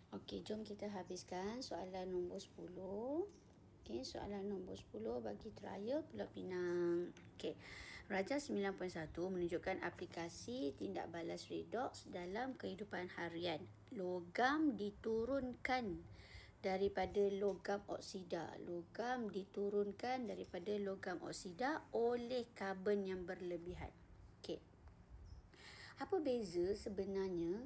Okey, jom kita habiskan soalan nombor 10. Okey, soalan nombor 10 bagi trial Pulau Pinang. Okey, Raja 9.1 menunjukkan aplikasi tindak balas redoks dalam kehidupan harian. Logam diturunkan daripada logam oksida. Logam diturunkan daripada logam oksida oleh karbon yang berlebihan. Okey. Apa beza sebenarnya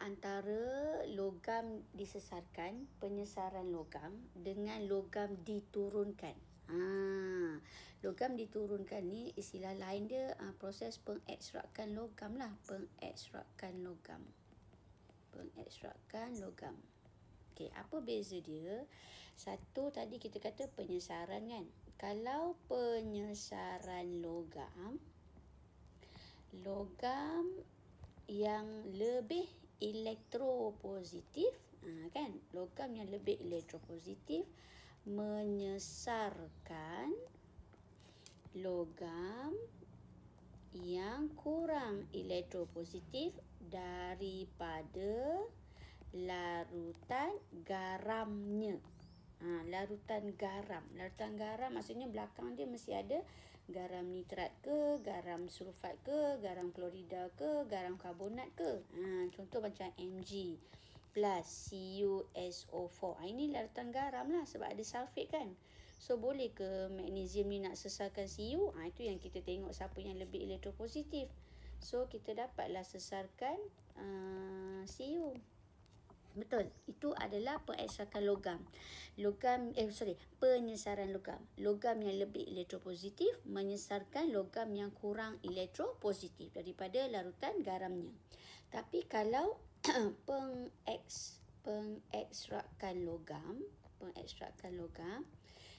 antara logam disesarkan, penyesaran logam dengan logam diturunkan? Logam diturunkan ni istilah lain dia proses pengekstrakan logam lah. Pengekstrakan logam. Okey, apa beza dia? Satu tadi kita kata penyesaran kan. Kalau penyesaran logam yang lebih elektropositif, kan, logam yang lebih elektropositif menyesarkan logam yang kurang elektropositif daripada larutan garamnya. Larutan garam maksudnya belakang dia mesti ada garam nitrat ke, garam sulfat ke, garam klorida ke, garam karbonat ke. Contoh macam Mg plus CuSO4. Ini larutan garam lah sebab ada sulfat kan. So boleh ke magnesium ni nak sesarkan Cu? Itu yang kita tengok siapa yang lebih elektropositif. So kita dapatlah sesarkan Cu. Betul. Itu adalah pengekstrakan logam. Penyesaran logam. Logam yang lebih elektropositif menyesarkan logam yang kurang elektropositif daripada larutan garamnya. Tapi kalau pengekstrakan logam,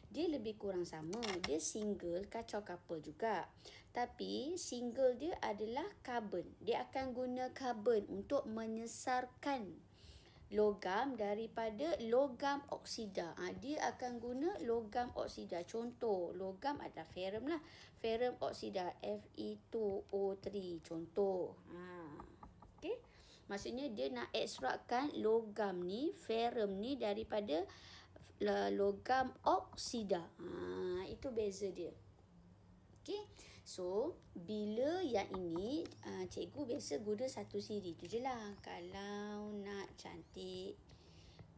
dia lebih kurang sama. Dia single kacau couple juga. Tapi single dia adalah karbon. Dia akan guna karbon untuk menyesarkan logam daripada logam oksida. Dia akan guna logam oksida. Contoh, logam adalah ferrum lah. Ferrum oksida Fe2O3 contoh. Okey. Maksudnya dia nak ekstrakkan logam ni, ferrum ni daripada logam oksida. Itu beza dia. Okay. So, bila yang ini, cikgu biasa guna satu siri tu je lah. Kalau nak cantik,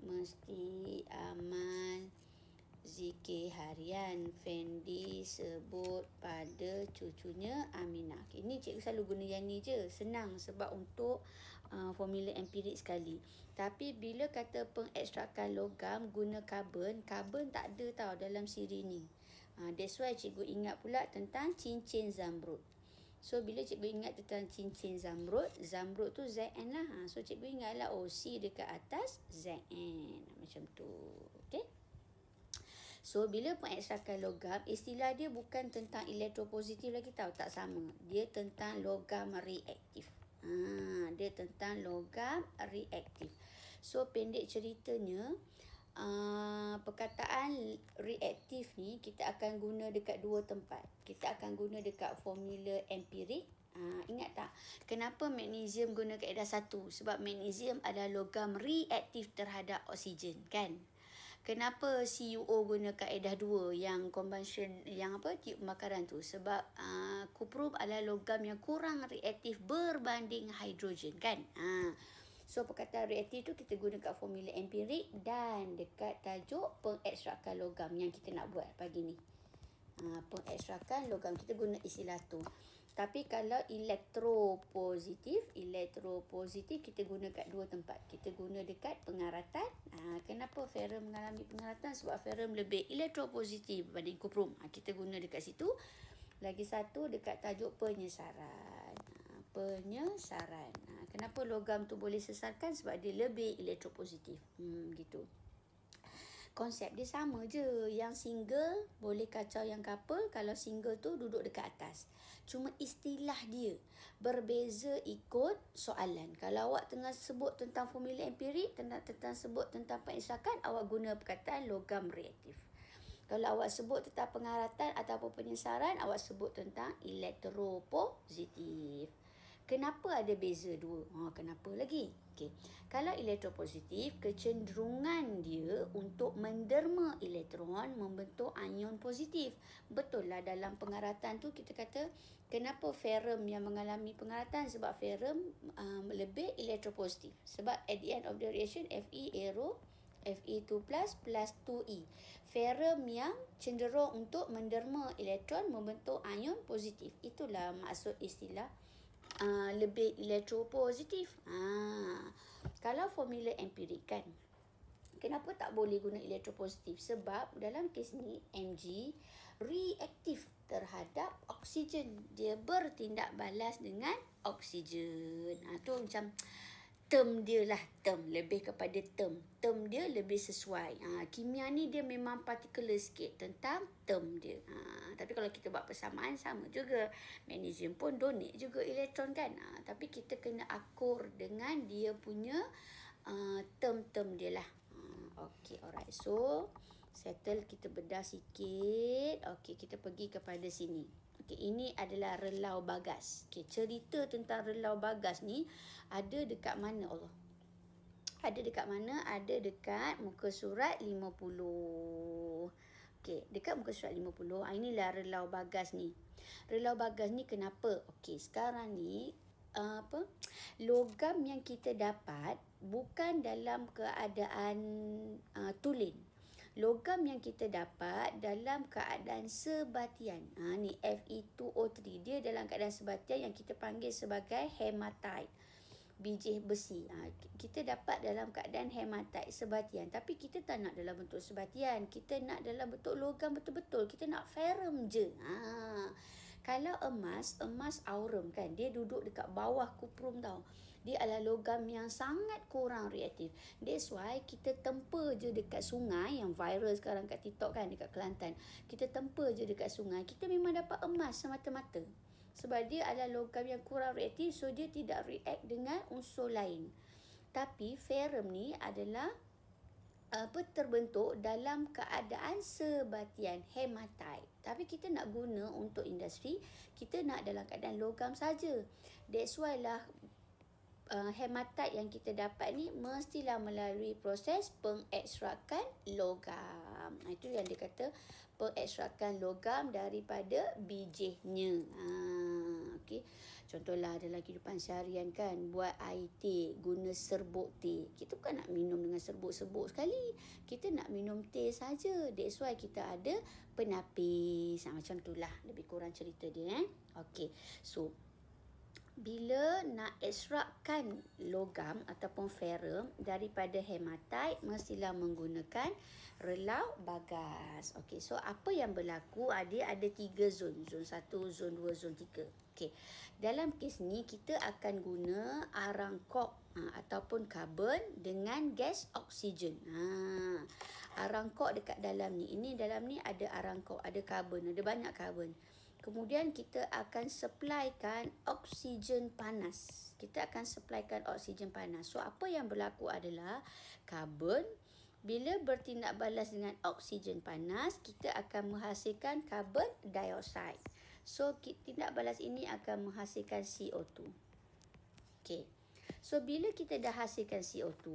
mesti amal zikir harian. Fendi sebut pada cucunya Aminah. Okay, ini cikgu selalu guna yang ni je. Senang sebab untuk formula empirik sekali. Tapi bila kata pengekstrakan logam guna karbon tak ada tau dalam siri ni. That's why cikgu ingat pula tentang cincin zamrud. So, bila cikgu ingat tentang cincin zamrud tu Zn lah. So, cikgu ingatlah, C dekat atas Zn. Macam tu. Okay. So, bila pengekstrakan logam, istilah dia bukan tentang elektropositif lagi tau. Tak sama. Dia tentang logam reaktif. Dia tentang logam reaktif. So, pendek ceritanya, perkataan reaktif ni kita akan guna dekat dua tempat. Kita akan guna dekat formula empirik. Ingat tak? Kenapa magnesium guna kaedah 1? Sebab magnesium adalah logam reaktif terhadap oksigen, kan? Kenapa CuO guna kaedah 2 yang combustion, yang tiup pembakaran tu? Sebab kuprum adalah logam yang kurang reaktif berbanding hidrogen, kan? So, perkataan reaktif tu kita guna kat formula empirik dan dekat tajuk pengekstrakan logam yang kita nak buat pagi ni. Pengekstrakan logam, kita guna istilah tu. Tapi kalau elektropositif kita guna kat dua tempat. Kita guna dekat pengaratan. Kenapa ferrum mengalami pengaratan? Sebab ferrum lebih elektropositif berbanding kuprum. Kita guna dekat situ. Lagi satu dekat tajuk penyesaran. Kenapa logam tu boleh sesarkan? Sebab dia lebih elektropositif. Gitu. Konsep dia sama je. Yang single boleh kacau yang couple. Kalau single tu duduk dekat atas. Cuma istilah dia berbeza ikut soalan. Kalau awak tengah sebut tentang formula empirik, tentang sebut tentang pengekstrakan, awak guna perkataan logam reaktif. Kalau awak sebut tentang pengaratan ataupun penyesaran, awak sebut tentang elektropositif. Kenapa ada beza dua? Kenapa lagi? Okey. Kalau elektropositif, kecenderungan dia untuk menderma elektron membentuk ion positif. Betul lah dalam pengaratan tu kita kata kenapa ferrum yang mengalami pengaratan, sebab ferrum lebih elektropositif. Sebab at the end of the reaction Fe arrow Fe2 plus 2E. Ferrum yang cenderung untuk menderma elektron membentuk ion positif. Itulah maksud istilah lebih elektropositif. Kalau formula empirik kan, kenapa tak boleh guna elektropositif? Sebab dalam kes ni Mg reaktif terhadap oksigen. Dia bertindak balas dengan oksigen. Tu macam term dia lah, lebih kepada term dia lebih sesuai. Kimia ni dia memang particular sikit tentang term dia. Tapi kalau kita buat persamaan sama juga, magnesium pun donate juga elektron kan. Tapi kita kena akur dengan dia punya term dia lah. Okay, alright. So settle, kita bedah sikit. Okay, kita pergi kepada sini. Okay, ini adalah relau bagas. Okay, cerita tentang relau bagas ni ada dekat mana Allah? Ada dekat mana? Ada dekat muka surat 50. Okay, dekat muka surat 50. Inilah relau bagas ni. Relau bagas ni kenapa? Okay, sekarang ni logam yang kita dapat bukan dalam keadaan tulen. Logam yang kita dapat dalam keadaan sebatian. Ni Fe2O3. Dia dalam keadaan sebatian yang kita panggil sebagai hematite. Biji besi. Kita dapat dalam keadaan hematite sebatian. Tapi kita tak nak dalam bentuk sebatian. Kita nak dalam bentuk logam betul-betul. Kita nak ferrum je. Kalau emas aurum kan. Dia duduk dekat bawah kuprum tau. Dia adalah logam yang sangat kurang reaktif. That's why kita tempa je dekat sungai yang viral sekarang kat TikTok kan, dekat Kelantan. Kita tempa je dekat sungai, kita memang dapat emas semata-mata. Sebab dia adalah logam yang kurang reaktif, so dia tidak react dengan unsur lain. Tapi ferrum ni adalah terbentuk dalam keadaan sebatian hematite. Tapi kita nak guna untuk industri, kita nak dalam keadaan logam saja. That's why lah hematite yang kita dapat ni mestilah melalui proses pengekstrakan logam. Itu yang dia kata pengekstrakan logam daripada bijinya. Okey. Contohlah dalam kehidupan seharian kan, buat air teh guna serbuk teh. Kita bukan nak minum dengan serbuk-serbuk sekali. Kita nak minum teh saja. That's why kita ada penapis. Macam itulah lebih kurang cerita dia. Okey. So bila nak ekstrakkan logam ataupun ferrum daripada hematite, mestilah menggunakan relau bagas. Okey, so apa yang berlaku? Dia ada 3 zon. Zon 1, zon 2, zon 3. Okey. Dalam kes ni kita akan guna arang kok ataupun karbon dengan gas oksigen. Arang kok dekat dalam ni. Ini dalam ni ada arang kok, ada karbon, ada banyak karbon. Kemudian kita akan supplykan oksigen panas. Kita akan supplykan oksigen panas. So apa yang berlaku adalah karbon bila bertindak balas dengan oksigen panas, kita akan menghasilkan karbon dioksida. So tindak balas ini akan menghasilkan CO2. Okey. So bila kita dah hasilkan CO2,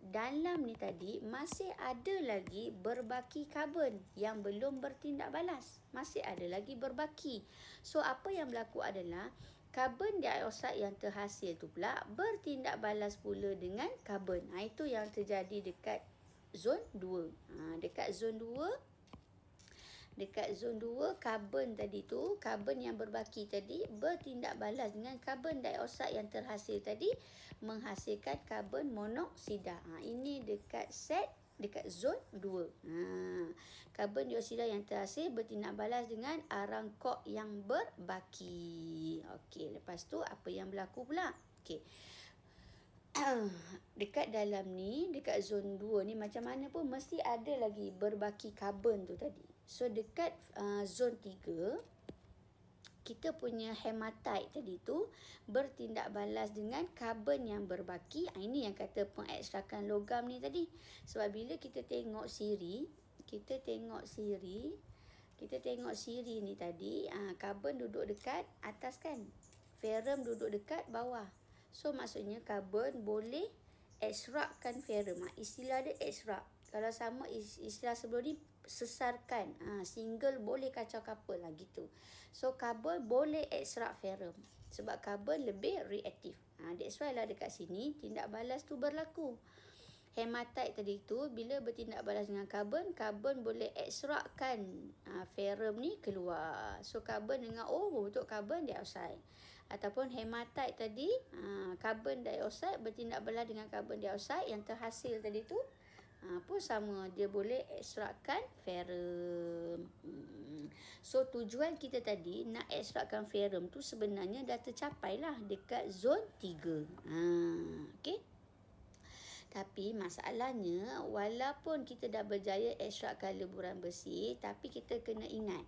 dalam ni tadi masih ada lagi berbaki karbon yang belum bertindak balas. Masih ada lagi berbaki. So apa yang berlaku adalah karbon dioksida yang terhasil tu pula bertindak balas pula dengan karbon. Itu yang terjadi dekat zon 2. Dekat zon 2 karbon tadi tu, karbon yang berbaki tadi bertindak balas dengan karbon dioksida yang terhasil tadi menghasilkan karbon monoksida. Ini dekat zon 2. Karbon dioksida yang terhasil bertindak balas dengan arang kok yang berbaki. Okey, lepas tu apa yang berlaku pula? Okey. Dekat dalam ni, dekat zon 2 ni macam mana pun mesti ada lagi berbaki karbon tu tadi. So dekat zon 3, kita punya hematite tadi tu bertindak balas dengan karbon yang berbaki. Ini yang kata pengekstrakan logam ni tadi. Sebab bila kita tengok siri ni tadi, karbon duduk dekat atas kan. Ferrum duduk dekat bawah. So maksudnya karbon boleh extractkan ferrum. Istilah dia extract. Kalau sama istilah sebelum ni sesarkan. Single boleh kacau couple lah gitu. So karbon boleh extract ferrum. Sebab karbon lebih reaktif. That's why lah dekat sini tindak balas tu berlaku. Hematite tadi tu bila bertindak balas dengan karbon, karbon boleh extractkan ferrum ni keluar. So karbon dengan untuk karbon dioksida. Ataupun hematite tadi, karbon dioksida bertindak balas dengan karbon dioksida, yang terhasil tadi tu pun sama, dia boleh ekstrakkan ferrum. So tujuan kita tadi nak ekstrakkan ferrum tu sebenarnya dah tercapai lah dekat zon 3. Okey. Tapi masalahnya, walaupun kita dah berjaya ekstrakkan leburan besi, tapi kita kena ingat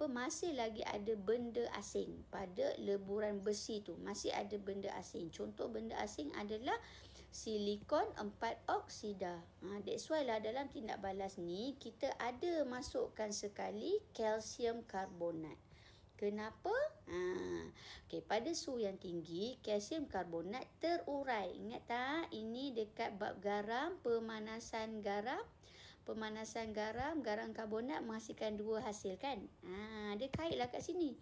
masih lagi ada benda asing pada leburan besi tu. Masih ada benda asing. Contoh benda asing adalah silikon 4 oksida. That's why lah dalam tindak balas ni kita ada masukkan sekali kalsium karbonat. Kenapa? Okay, pada suhu yang tinggi, kalsium karbonat terurai. Ingat tak? Ini dekat bab garam, pemanasan garam. Pemanasan garam, garam karbonat menghasilkan dua hasil kan? Dia kaitlah kat sini.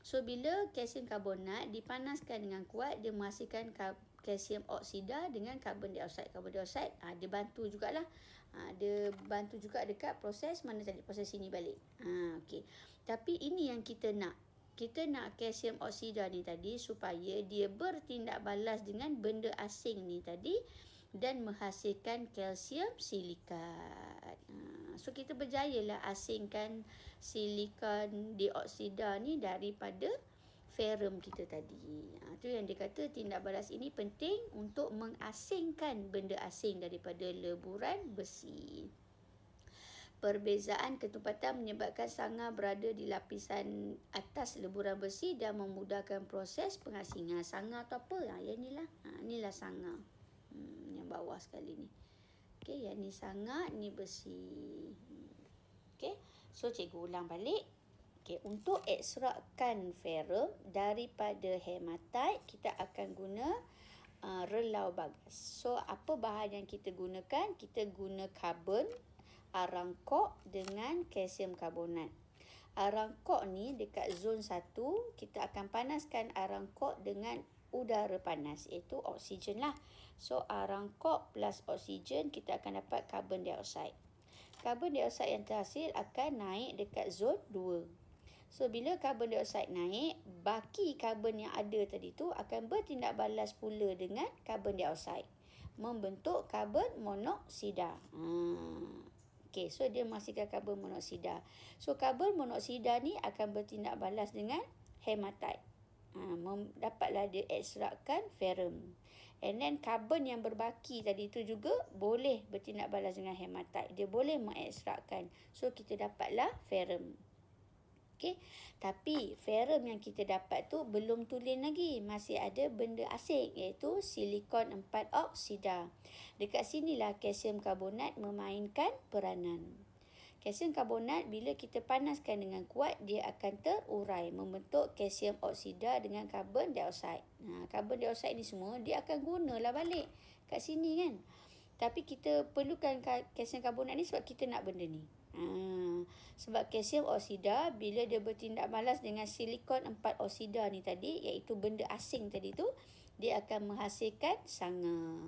So, bila kalsium karbonat dipanaskan dengan kuat, dia menghasilkan kalsium oksida dengan karbon dioksida. Karbon dioksida, dia bantu jugalah. Dia bantu juga dekat proses mana tadi? Proses sini balik. Okay. Tapi ini yang kita nak. Kita nak kalsium oksida ni tadi supaya dia bertindak balas dengan benda asing ni tadi dan menghasilkan kalsium silikat. So kita berjayalah asingkan silikon dioksida ni daripada ferrum kita tadi. Itu yang dia kata tindak balas ini penting untuk mengasingkan benda asing daripada leburan besi. Perbezaan ketumpatan menyebabkan sanga berada di lapisan atas leburan besi dan memudahkan proses pengasingan. Sanga tu apa? Yang inilah. Inilah sanga. Yang bawah sekali ni. Okey, yang ni sanga, ni besi. Okey. So cikgu ulang balik. Okey, untuk ekstrakkan ferrum daripada hematite, kita akan guna relau bagas. So apa bahan yang kita gunakan? Kita guna karbon, arang kok dengan kalsium karbonat. Arang kok ni dekat zon 1, kita akan panaskan arang kok dengan udara panas, iaitu oksigen lah. So arang kok plus oksigen, kita akan dapat karbon dioksida. Karbon dioksida yang terhasil akan naik dekat zon 2. So bila karbon dioksida naik, baki karbon yang ada tadi tu akan bertindak balas pula dengan karbon dioksida, membentuk karbon monoksida. Okey, so dia menghasilkan karbon monoksida. So karbon monoksida ni akan bertindak balas dengan hematite. Dapatlah dia ekstrakkan ferrum. And then karbon yang berbaki tadi tu juga boleh bertindak balas dengan hematite. Dia boleh mengekstrakkan. So kita dapatlah ferrum. Okey, tapi ferrum yang kita dapat tu belum tulen lagi. Masih ada benda asing, iaitu silikon 4 oksida. Dekat sinilah kalsium karbonat memainkan peranan. Kalsium karbonat bila kita panaskan dengan kuat, dia akan terurai membentuk kalsium oksida dengan karbon dioksida. Karbon dioksida ni semua dia akan gunalah balik kat sini kan. Tapi kita perlukan kalsium karbonat ni sebab kita nak benda ni. Sebab kalsium oksida bila dia bertindak balas dengan silikon 4 oksida ni tadi, iaitu benda asing tadi tu, dia akan menghasilkan sanga.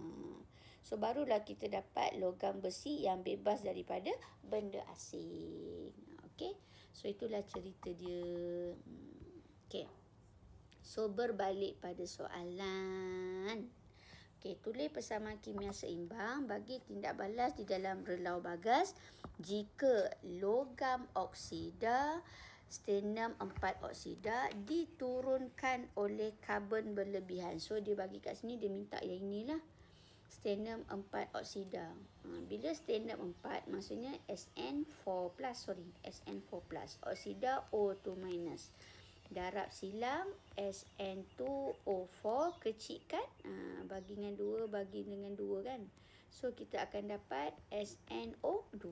So barulah kita dapat logam besi yang bebas daripada benda asing. Okey. So itulah cerita dia. Okey. So berbalik pada soalan. Okey, tulis persamaan kimia seimbang bagi tindak balas di dalam relau bagas jika logam oksida strontium 4 oksida diturunkan oleh karbon berlebihan. So dia bagi kat sini, dia minta yang inilah. Strontium 4 oksida. Bila strontium 4 maksudnya SN4+, oksida O2-. Darab silam SN2O4, kecilkan, bagi dengan 2 kan. So kita akan dapat SNO2.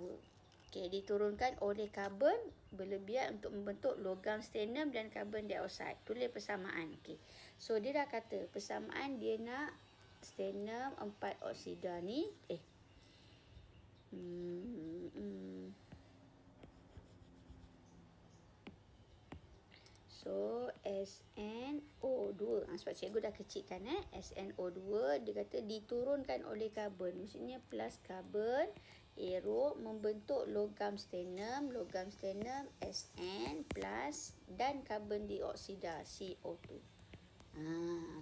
Okey, diturunkan oleh karbon berlebihan untuk membentuk logam strontium dan karbon dioksida. Tulis persamaan. Okey. So dia dah kata persamaan dia nak strontium 4 oksida ni So SNO2. Sebab cikgu dah kecilkan SNO2 dia kata diturunkan oleh karbon. Maksudnya plus karbon arrow membentuk logam strontium Sn plus dan karbon dioksida CO2.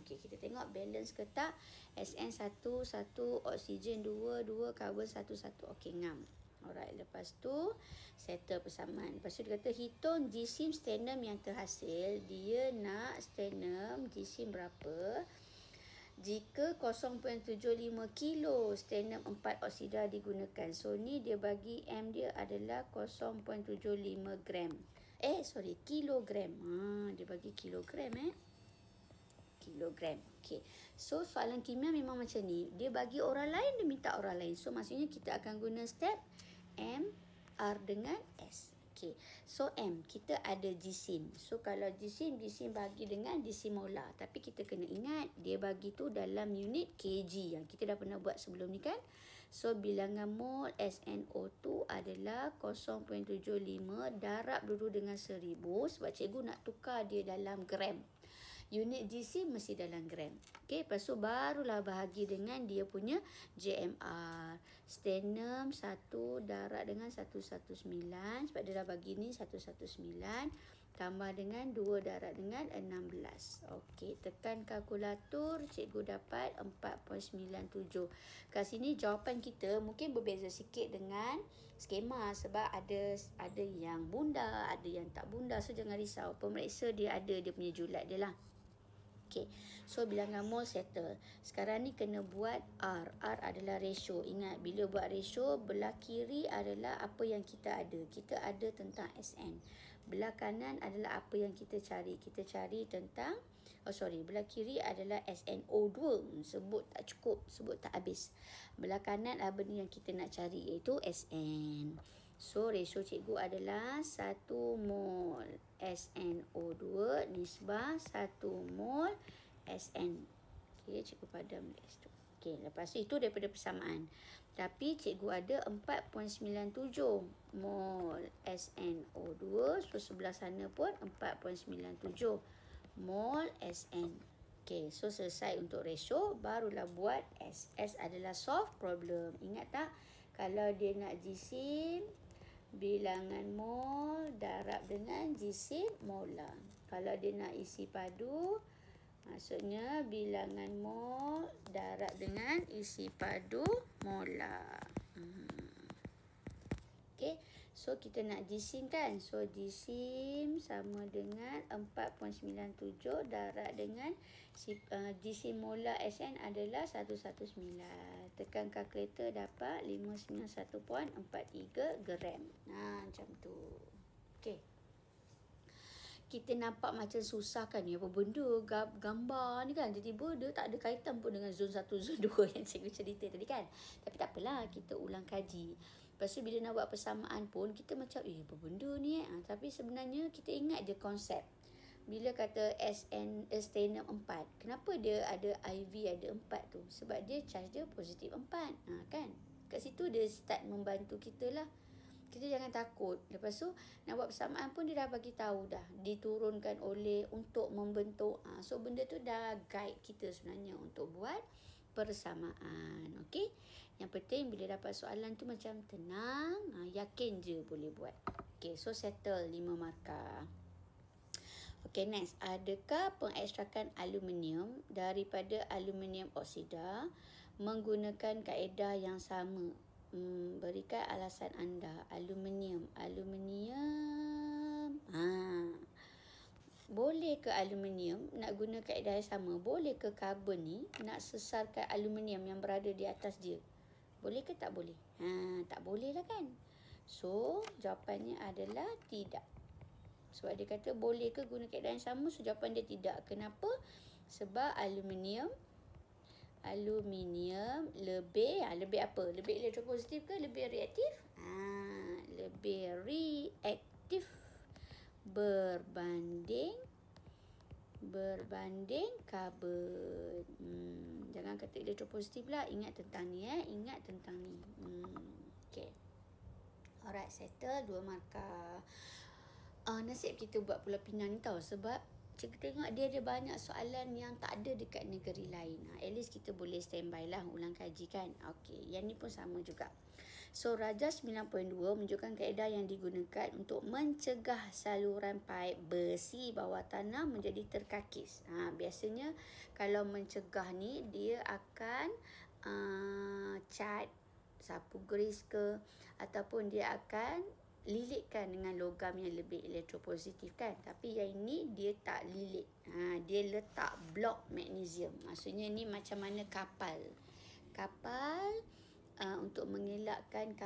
Okey, kita tengok balance ke tak. Sn 1 oksigen 2 karbon 1. Okey, ngam. Alright, lepas tu settle persamaan. Lepas tu dia kata hitung jisim strontium yang terhasil. Dia nak strontium jisim berapa? Jika 0.75 kilo strontium 4 oksida digunakan. So ni dia bagi M dia adalah 0.75 gram. Kilogram. Dia bagi kilogram kilogram. Okey. So soalan kimia memang macam ni. Dia bagi orang lain, dia minta orang lain. So maksudnya kita akan guna step M, R dengan S. Okey. So M, kita ada jisim. So kalau jisim bagi dengan jisim molar. Tapi kita kena ingat, dia bagi tu dalam unit kg yang kita dah pernah buat sebelum ni kan. So bilangan mol SNO2 adalah 0.75 darab dulu dengan 1000. Sebab cikgu nak tukar dia dalam gram. Unit jisim mesti dalam gram. Okey, lepas tu barulah bahagi dengan dia punya JMR. Strontium 1 darab dengan 119. Sebab dia dah bagi ni 119. Tambah dengan 2 darab dengan 16. Okey, tekan kalkulator. Cikgu dapat 4.97. Kat sini jawapan kita mungkin berbeza sikit dengan skema. Sebab ada yang bunda, ada yang tak bunda. So jangan risau. Pemeriksa dia ada dia punya julat dia lah. Okey, so bilangan mol settle. Sekarang ni kena buat R. R adalah ratio. Ingat, bila buat ratio, belah kiri adalah apa yang kita ada. Kita ada tentang Sn. Belah kanan adalah apa yang kita cari. Kita cari tentang, belah kiri adalah SNO2. Sebut tak cukup, sebut tak habis. Belah kanan apa benda yang kita nak cari, iaitu Sn. So, ratio cikgu adalah 1 mol SNO2 nisbah 1 mol Sn. Okey, cikgu padam tu. Okey, lepas itu daripada persamaan. Tapi cikgu ada 4.97 mol SNO2. So, sebelah sana pun 4.97 mol Sn. Okey, so selesai untuk ratio. Barulah buat S. S adalah solve problem. Ingat tak? Kalau dia nak jisim, bilangan mol darab dengan jisim molar. Kalau dia nak isi padu, maksudnya bilangan mol darab dengan isi padu molar. Okey, so kita nak jisim kan. So jisim sama dengan 4.97 darab dengan jisim molar Sn adalah 119. Tekan kalkulator dapat 591.43 gram. Macam tu. Okey. Kita nampak macam susah kan ni, apa benda gambar ni kan, tiba-tiba dia tak ada kaitan pun dengan zon 1 zon 2 yang cikgu cerita tadi kan. Tapi tak apalah, kita ulang kaji. Lepas tu bila nak buat persamaan pun kita macam apa benda ni tapi sebenarnya kita ingat je konsep. Bila kata strontium 4, kenapa dia ada IV ada 4 tu? Sebab dia charge dia positif 4. Kan? Kat situ dia start membantu kita lah. Kita jangan takut. Lepas tu nak buat persamaan pun dia dah bagi tahu dah. Diturunkan oleh untuk membentuk. So benda tu dah guide kita sebenarnya untuk buat persamaan. Okey? Yang penting bila dapat soalan tu macam tenang, yakin je boleh buat. Okey, so settle 5 markah. Okey, next. Adakah pengekstrakan aluminium daripada aluminium oksida menggunakan kaedah yang sama? Berikan alasan anda. Aluminium. Boleh ke aluminium nak guna kaedah yang sama? Boleh ke karbon ni nak sesarkan aluminium yang berada di atas dia? Boleh ke tak boleh? Tak boleh lah kan? So, jawapannya adalah tidak. Sebab dia kata boleh ke guna kaedah yang sama? So, jawapan dia tidak. Kenapa? Sebab aluminium lebih apa? Lebih elektropositif ke lebih reaktif? lebih reaktif berbanding karbon. Jangan kata elektropositif lah. Ingat tentang ni Ingat tentang ni. Okay. Alright, settle 2 markah. Nasib kita buat Pulau Pinang ni tahu, sebab kita tengok dia ada banyak soalan yang tak ada dekat negeri lain. At least kita boleh standby lah ulang kaji kan. Okey, yang ni pun sama juga. So, Rajas 9.2 menunjukkan kaedah yang digunakan untuk mencegah saluran paip besi bawah tanah menjadi terkakis. Biasanya kalau mencegah ni, dia akan cat, sapu grease ke, ataupun dia akan lilitkan dengan logam yang lebih elektropositif kan. Tapi yang ini dia tak lilit. Dia letak blok magnesium. Maksudnya ni macam mana kapal untuk mengelakkan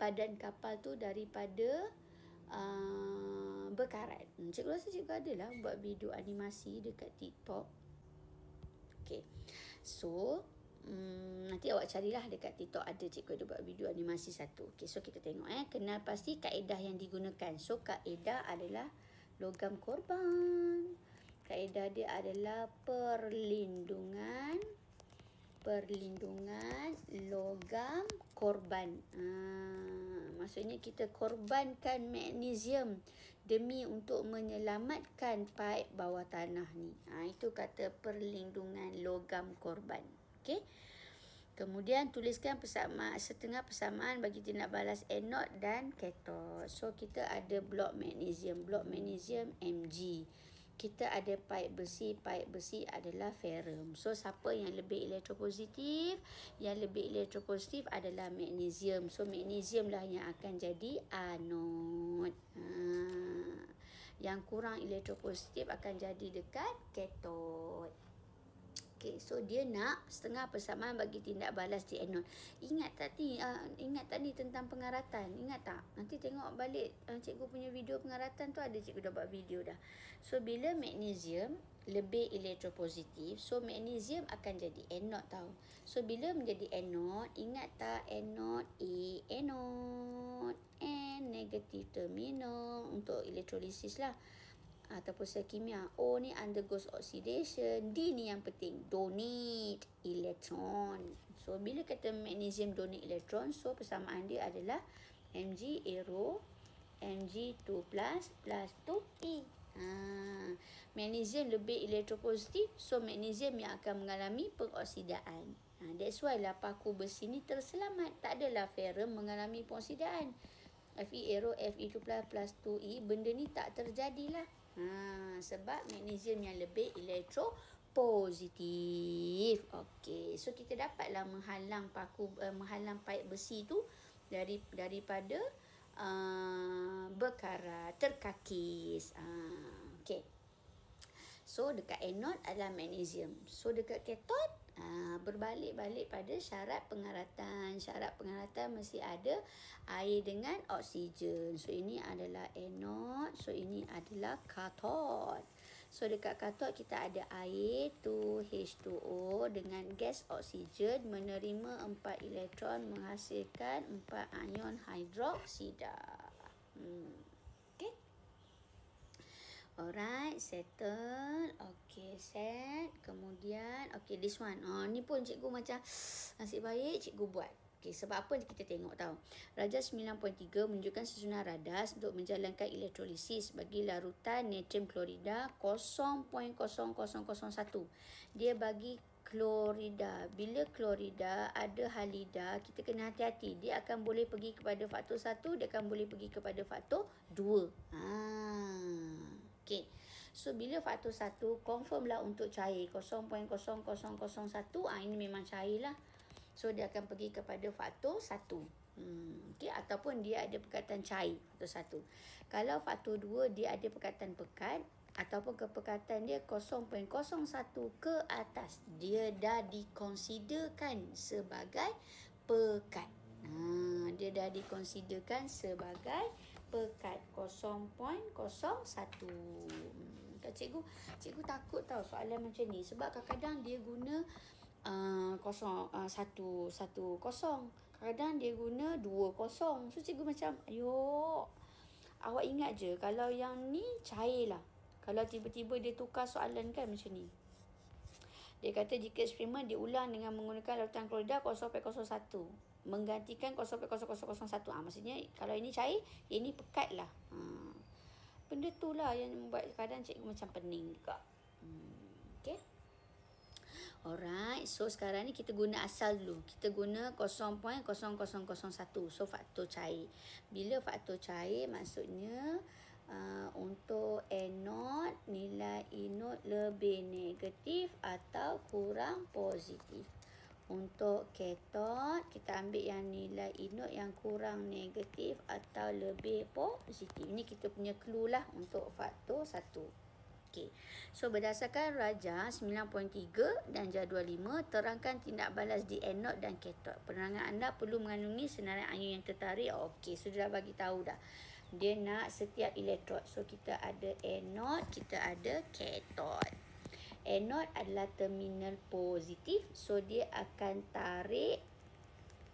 badan kapal tu daripada berkarat. Cikgu rasa cikgu ada lah buat video animasi dekat TikTok. Okay. So nanti awak carilah dekat TikTok, ada cikgu ada buat video animasi satu. Okay, so kita tengok kenal pasti kaedah yang digunakan. So kaedah adalah logam korban. Kaedah dia adalah perlindungan logam korban. Maksudnya kita korbankan magnesium demi untuk menyelamatkan paip bawah tanah ni. Itu kata perlindungan logam korban. Okey. Kemudian tuliskan setengah persamaan bagi tindak balas anod dan kathod. So kita ada blok magnesium Mg. Kita ada paip besi adalah ferrum. So siapa yang lebih elektropositif? Yang lebih elektropositif adalah magnesium. So magnesium lah yang akan jadi anod. Yang kurang elektropositif akan jadi dekat kathod. Okay, so dia nak setengah persamaan bagi tindak balas di anod. Ingat tak ni tentang pengaratan? Ingat tak? Nanti tengok balik cikgu punya video pengaratan tu, ada cikgu dah buat video dah. So bila magnesium lebih elektropositif, so magnesium akan jadi anod tau. So bila menjadi anod, ingat tak anod anod, negative terminal untuk elektrolisis lah ataupun sel kimia. O ni undergoes oxidation. D ni yang penting, donate electron. So bila kata magnesium donate electron, so persamaan dia adalah Mg aero Mg2 plus 2E. Magnesium lebih elektropositif, so magnesium yang akan mengalami pengoksidaan. That's why lah paku besi ni terselamat. Tak adalah ferrum mengalami pengoksidaan. Fe aero Fe2 plus 2E, benda ni tak terjadilah. Sebab magnesium yang lebih elektropositif. Okey, so kita dapatlah menghalang paip besi tu daripada berkarat, terkakis. Okey. So dekat anod adalah magnesium. So dekat kathod berbalik-balik pada syarat pengaratan. Syarat pengaratan mesti ada air dengan oksigen. So ini adalah anod, so ini adalah kathod. So dekat kathod kita ada air 2H2O dengan gas oksigen menerima 4 elektron menghasilkan 4 ion hidroksida. Okay. Alright, settle. Okay, set. Kemudian, okay, this one. Ni pun cikgu macam nasib baik cikgu buat. Okay, sebab apa kita tengok tau. Rajas 9.3 menunjukkan susunan radas untuk menjalankan elektrolisis bagi larutan natrium klorida 0.0001. Dia bagi klorida. Bila klorida ada halida, kita kena hati-hati. Dia akan boleh pergi kepada faktor 1, dia akan boleh pergi kepada faktor 2. Okay. So bila faktor 1, confirm lah untuk cair 0.0001. Ini memang cair lah. So dia akan pergi kepada faktor 1. Okay. Ataupun dia ada perkataan cair faktor 1. Kalau faktor 2 dia ada perkataan pekat, ataupun kepekatan dia 0.01 ke atas, dia dah dikonsiderkan sebagai pekat. Dia dah dikonsiderkan sebagai pekat 0.01. Cikgu takut tahu soalan macam ni, sebab kadang-kadang dia guna 110. Kadang dia guna 2,0. So cikgu macam, ayo, awak ingat je kalau yang ni cair lah. Kalau tiba-tiba dia tukar soalan kan macam ni. Dia kata jika eksperimen diulang dengan menggunakan larutan klorida 0,01 menggantikan 0,0001. Maksudnya kalau ini cair, ini pekat lah. Benda tu lah yang membuat kadang cikgu macam pening juga. Okay. Alright, so sekarang ni kita guna asal dulu. Kita guna 0.0001. So faktor cair. Bila faktor cair maksudnya untuk anode nilai inode lebih negatif atau kurang positif. Untuk katot kita ambil yang nilai inode yang kurang negatif atau lebih positif. Ini kita punya clue lah untuk faktor 1. Okey. So berdasarkan Raja 9.3 dan jadual 5, terangkan tindak balas di anod dan katot. Penerangan anda perlu mengandungi senarai ion yang tertarik. Okey, sudah bagi tahu dah. Dia nak setiap elektrod. So kita ada anod, kita ada katot. Anod adalah terminal positif, so dia akan tarik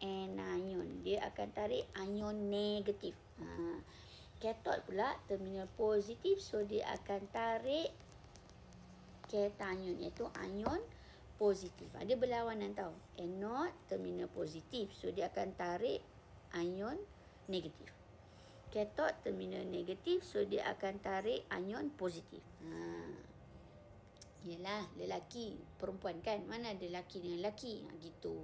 anion. Dia akan tarik ion negatif. Katot pula terminal positif, so dia akan tarik kation iaitu ion positif. Dia berlawanan tau. Anode terminal positif, so dia akan tarik ion negatif. Katot terminal negatif, so dia akan tarik ion positif. Yalah, lelaki, perempuan kan. Mana ada lelaki dengan lelaki? Gitu.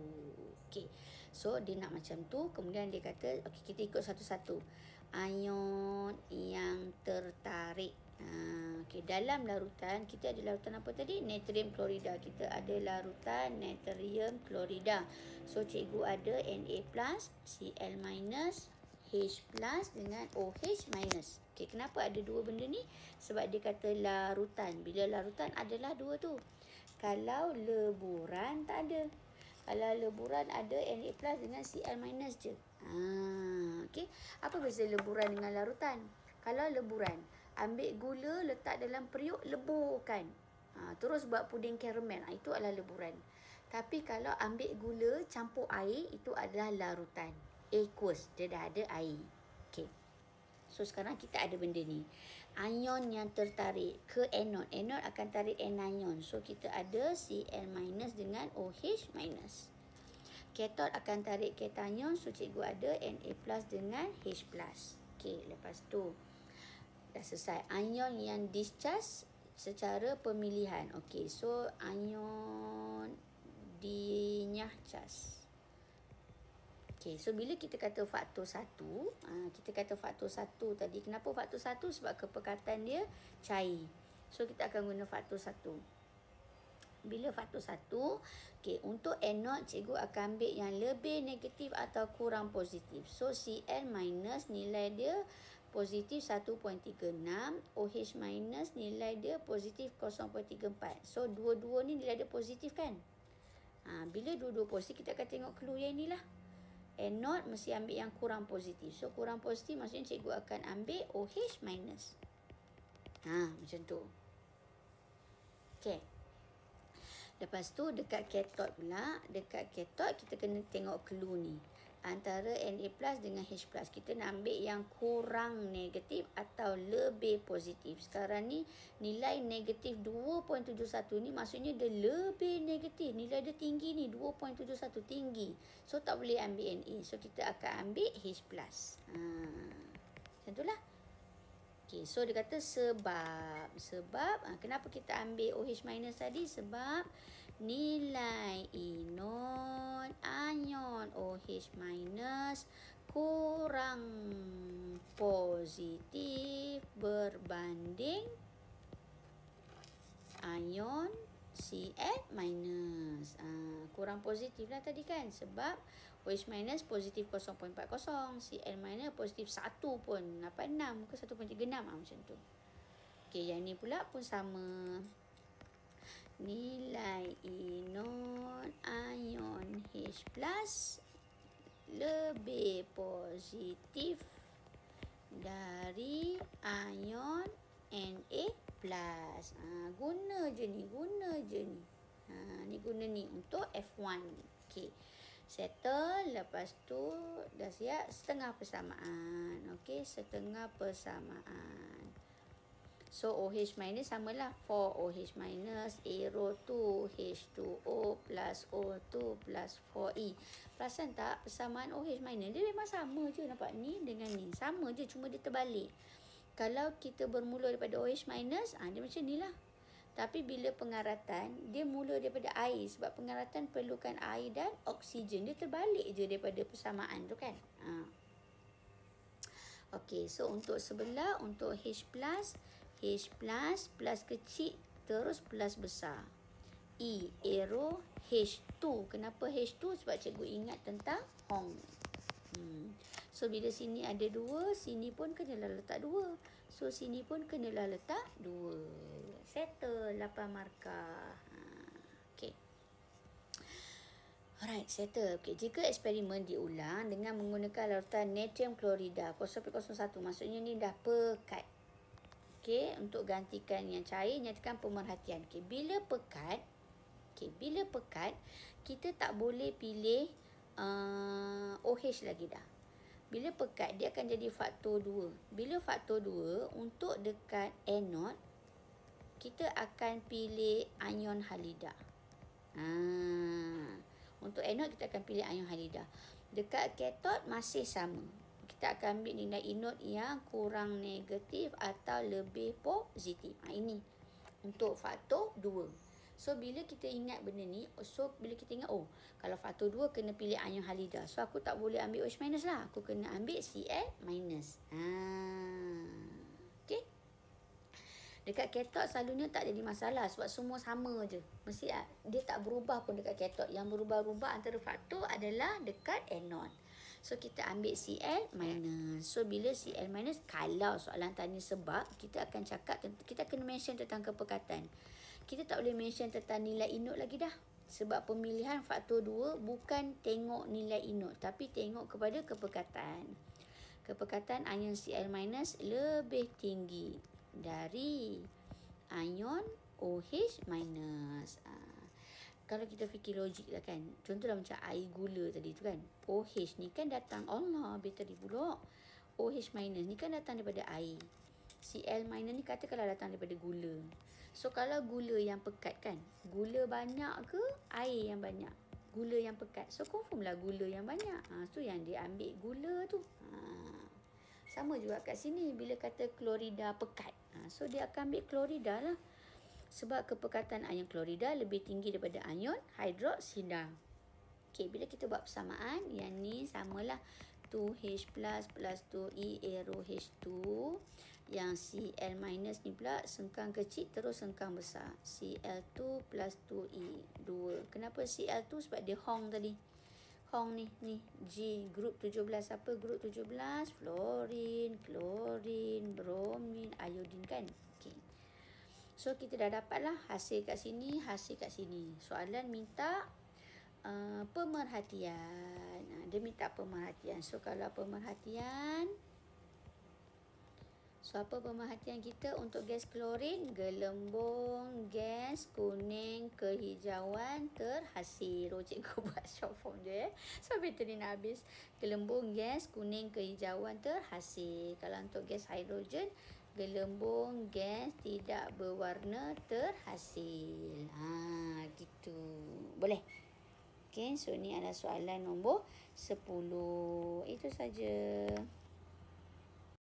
Okey. So dia nak macam tu. Kemudian dia kata, okey, kita ikut satu-satu. Ion yang tertarik. Okey, dalam larutan kita ada larutan apa tadi? Natrium klorida. Kita ada larutan natrium klorida. So cikgu ada Na+, Cl-, H+ dengan OH-. Okey, kenapa ada dua benda ni? Sebab dia kata larutan. Bila larutan adalah dua tu. Kalau leburan tak ada. Kalau leburan ada Na+ dengan Cl- je. Okey. Apa beza leburan dengan larutan? Kalau leburan, ambil gula letak dalam periuk, leburkan. Terus buat puding karamel. Itu adalah leburan. Tapi kalau ambil gula campur air, itu adalah larutan. Aqueous, dia dah ada air. Okey. So sekarang kita ada benda ni. Ion yang tertarik ke anod. Anod akan tarik anion. So kita ada Cl- dengan OH-. Katot akan tarik kation. So cikgu ada Na+ dengan H+. Okey, lepas tu dah selesai. Ion yang discharge secara pemilihan. Okey, so ion discharge. Okey, so bila kita kata faktor 1, kita kata faktor 1 tadi. Kenapa faktor 1? Sebab kepekatan dia cair. So kita akan guna faktor 1. Bila faktor 1, okey, untuk anod cikgu akan ambil yang lebih negatif atau kurang positif. So Cl- nilai dia positif 1.36, OH- nilai dia positif 0.34. So dua-dua ni nilai dia positif kan? Bila dua-dua positif, kita akan tengok clue yang inilah. Anode mesti ambil yang kurang positif. So kurang positif maksudnya cikgu akan ambil OH-. Macam tu. Okey. Lepas tu dekat katot pula. Dekat katot kita kena tengok clue ni. Antara Na+ dengan H+. Kita nak ambil yang kurang negatif atau lebih positif. Sekarang ni nilai negatif 2.71 ni maksudnya dia lebih negatif. Nilai dia tinggi ni, 2.71 tinggi. So tak boleh ambil Na. So kita akan ambil H+. Macam tu lah. Okay, so dia kata sebab kenapa kita ambil OH- tadi? Sebab nilai ion OH- kurang positif berbanding ion Cl-. Kurang positif lah tadi kan. Sebab OH- positif 0.40, Cl- positif 1.86 ke 1.36 macam tu. Okey, yang ni pula pun sama. Nilai ion H+ lebih positif dari ion Na+. Guna je ni. Ni guna ni untuk F1. Okey. Settle. Lepas tu dah siap setengah persamaan. Okey, setengah persamaan. So OH minus samalah 4OH minus arrow to H2O plus O2 plus 4E. Perasan tak persamaan OH minus dia memang sama je, nampak ni dengan ni. Sama je, cuma dia terbalik. Kalau kita bermula daripada OH minus, dia macam ni lah. Tapi bila pengaratan, dia mula daripada air. Sebab pengaratan perlukan air dan oksigen. Dia terbalik je daripada persamaan tu kan. Okey, so untuk sebelah, untuk H plus kecil terus plus besar. E arrow H2. Kenapa H2? Sebab cikgu ingat tentang Hong. So bila sini ada 2, sini pun kenalah letak 2. So sini pun kenalah letak 2. Settle 8 markah. Okey. Alright, settle. Okay, jika eksperimen diulang dengan menggunakan larutan natrium klorida 0.01, maksudnya ni dah pekat. Okey, untuk gantikan yang cair, nyatakan pemerhatian. Okey, bila pekat, kita tak boleh pilih OH lagi dah. Bila pekat, dia akan jadi faktor 2. Bila faktor 2, untuk dekat anode, kita akan pilih ion halida. Untuk anode, kita akan pilih ion halida. Dekat kathod, masih sama. Kita akan ambil nilai inod yang kurang negatif atau lebih positif. Ini untuk faktor 2. So, bila kita ingat benda ni, bila kita ingat, kalau faktor 2 kena pilih ion halida. So, aku tak boleh ambil OH minus lah. Aku kena ambil Cl minus. Okay. Dekat kathod selalunya tak jadi masalah sebab semua sama je. Mesti dia tak berubah pun dekat kathod. Yang berubah-ubah antara faktor adalah dekat anode. So, kita ambil Cl minus. So, bila Cl minus, kalau soalan tanya sebab, kita akan cakap, kita kena mention tentang kepekatan. Kita tak boleh mention tentang nilai inod lagi dah. Sebab pemilihan faktor 2 bukan tengok nilai inod, tapi tengok kepada kepekatan. Kepekatan ion Cl minus lebih tinggi dari ion OH minus. Kalau kita fikir logik lah kan. Contohlah macam air gula tadi tu kan. OH ni kan datang, Allah bateri pula. OH minus ni kan datang daripada air. Cl minus ni katakanlah datang daripada gula. So kalau gula yang pekat kan, gula banyak ke air yang banyak? Gula yang pekat. So confirm lah gula yang banyak. So yang dia ambil gula tu. Sama juga kat sini bila kata klorida pekat. So dia akan ambil klorida lah. Sebab kepekatan ion klorida lebih tinggi daripada ion hidroksida. Okey, bila kita buat persamaan, yang ni samalah 2H plus 2E arrow H2. Yang Cl minus ni pula sengkang kecil terus sengkang besar. Cl2 plus 2E 2. Kenapa Cl2? Sebab dia Hong tadi. Hong ni G grup 17 apa? Grup 17 fluorin, klorin, bromin, iodin kan. Okey. So, kita dah dapatlah hasil kat sini, hasil kat sini. Soalan minta pemerhatian. Dia minta pemerhatian. So, kalau pemerhatian, apa pemerhatian kita untuk gas klorin? Gelembung gas kuning kehijauan terhasil. Cikgu buat short form je. So, bateri nak habis. Gelembung gas kuning kehijauan terhasil. Kalau untuk gas hidrogen, gelembung gas tidak berwarna terhasil. Gitu. Boleh? Okay, so ni adalah soalan nombor 10. Itu saja.